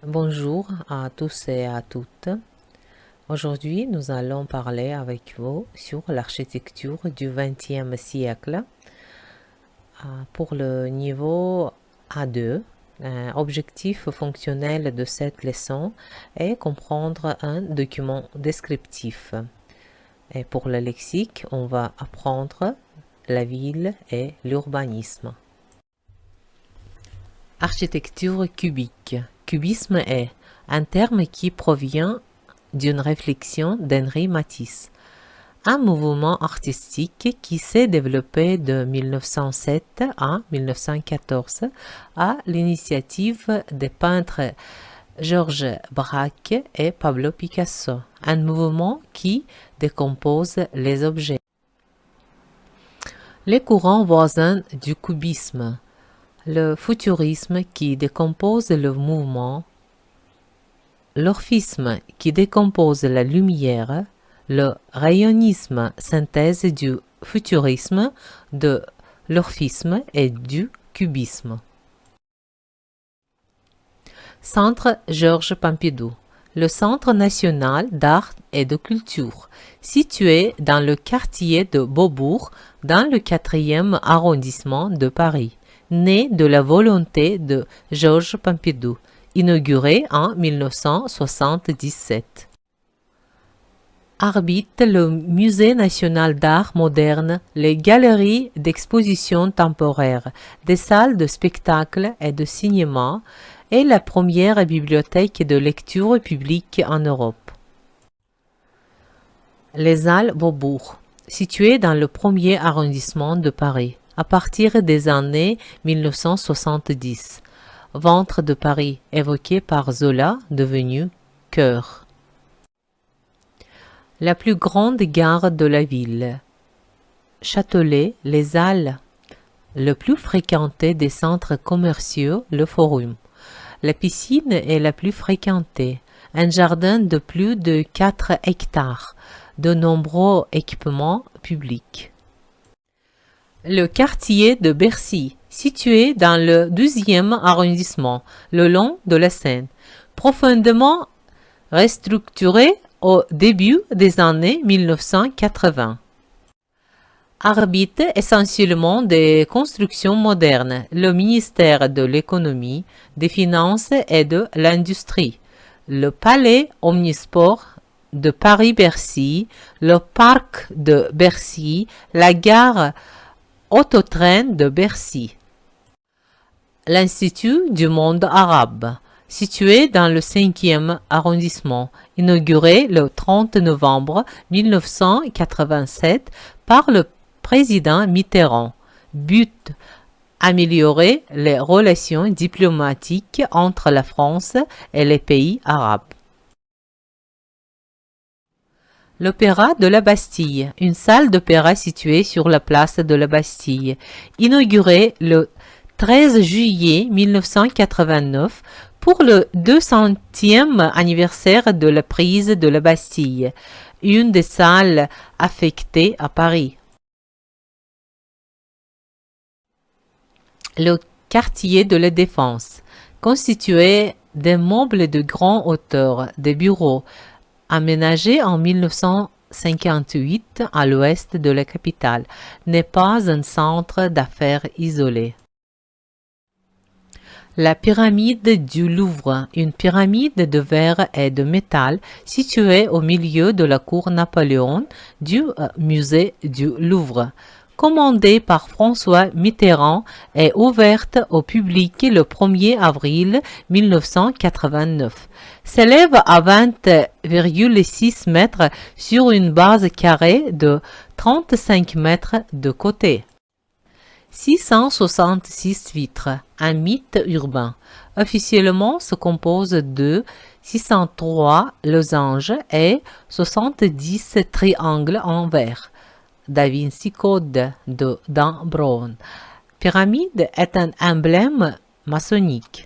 Bonjour à tous et à toutes. Aujourd'hui, nous allons parler avec vous sur l'architecture du XXe siècle pour le niveau A2. Objectif fonctionnel de cette leçon est comprendre un document descriptif. Et pour le lexique, on va apprendre la ville et l'urbanisme. Architecture cubique. Cubisme est un terme qui provient d'une réflexion d'Henri Matisse, un mouvement artistique qui s'est développé de 1907 à 1914 à l'initiative des peintres Georges Braque et Pablo Picasso, un mouvement qui décompose les objets. Les courants voisins du cubisme. Le futurisme qui décompose le mouvement, l'orphisme qui décompose la lumière, le rayonisme, synthèse du futurisme, de l'orphisme et du cubisme. Centre Georges Pompidou. Le Centre national d'art et de culture, situé dans le quartier de Beaubourg, dans le 4e arrondissement de Paris, né de la volonté de Georges Pompidou, inauguré en 1977. Arbitre le Musée national d'art moderne, les galeries d'exposition temporaire, des salles de spectacle et de cinéma, et la première bibliothèque de lecture publique en Europe. Les Halles Beaubourg, situées dans le 1er arrondissement de Paris, à partir des années 1970. Ventre de Paris, évoqué par Zola, devenu cœur. La plus grande gare de la ville. Châtelet, les Halles. Le plus fréquenté des centres commerciaux, le Forum. La piscine est la plus fréquentée. Un jardin de plus de 4 hectares. De nombreux équipements publics. Le quartier de Bercy, situé dans le 12e arrondissement, le long de la Seine, profondément restructuré au début des années 1980. Arbitre essentiellement des constructions modernes, le ministère de l'économie, des finances et de l'industrie, le palais omnisport de Paris-Bercy, le parc de Bercy, la gare Autotrain de Bercy. L'Institut du monde arabe, situé dans le 5e arrondissement, inauguré le 30 novembre 1987 par le président Mitterrand. But: améliorer les relations diplomatiques entre la France et les pays arabes. L'Opéra de la Bastille, une salle d'opéra située sur la place de la Bastille, inaugurée le 13 juillet 1989 pour le 200e anniversaire de la prise de la Bastille, une des salles affectées à Paris. Le quartier de la Défense, constitué d'immeubles de grande hauteur, des bureaux, aménagé en 1958 à l'ouest de la capitale, n'est pas un centre d'affaires isolé. La pyramide du Louvre, une pyramide de verre et de métal située au milieu de la cour Napoléon du musée du Louvre, commandée par François Mitterrand et ouverte au public le 1er avril 1989. S'élève à 20,6 mètres sur une base carrée de 35 mètres de côté. 666 vitres, un mythe urbain. Officiellement se compose de 603 losanges et 70 triangles en verre. Da Vinci Code de Dan Brown. Pyramide est un emblème maçonnique.